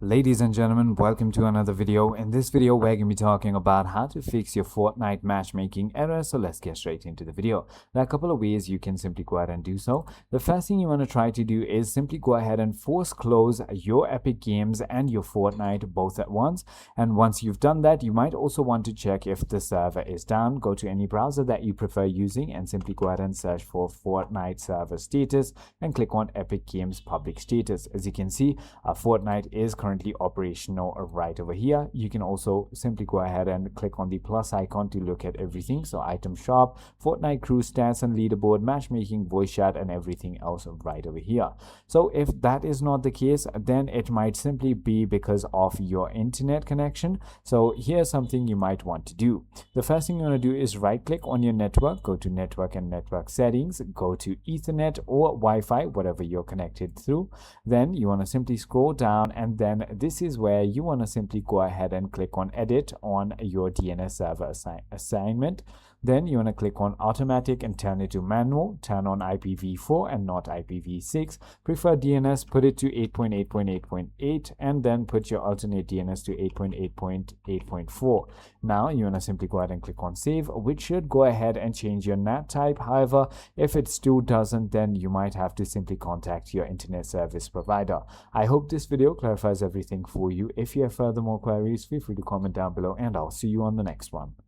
Ladies and gentlemen, welcome to another video. In this video, we're going to be talking about how to fix your Fortnite matchmaking error. So let's get straight into the video. There are a couple of ways you can simply go ahead and do so. The first thing you want to try to do is simply go ahead and force close your Epic Games and your Fortnite both at once. And once you've done that, you might also want to check if the server is down. Go to any browser that you prefer using and simply go ahead and search for Fortnite server status and click on Epic Games public status. As you can see, Fortnite is currently operational right over here. You can also simply go ahead and click on the plus icon to look at everything. So item shop, Fortnite crew stats and leaderboard, matchmaking, voice chat, and everything else right over here. So if that is not the case, then it might simply be because of your internet connection. So here's something you might want to do. The first thing you want to do is right click on your network, go to network and network settings, go to Ethernet or Wi-Fi, whatever you're connected through. Then you want to simply scroll down, and then this is where you want to simply go ahead and click on edit on your DNS server assignment. Then you want to click on automatic and turn it to manual, turn on IPv4 and not IPv6, prefer DNS, put it to 8.8.8.8, and then put your alternate DNS to 8.8.8.4. Now you want to simply go ahead and click on save, which should go ahead and change your NAT type. However, if it still doesn't, then you might have to simply contact your internet service provider. I hope this video clarifies everything for you. If you have further more queries, feel free to comment down below, and I'll see you on the next one.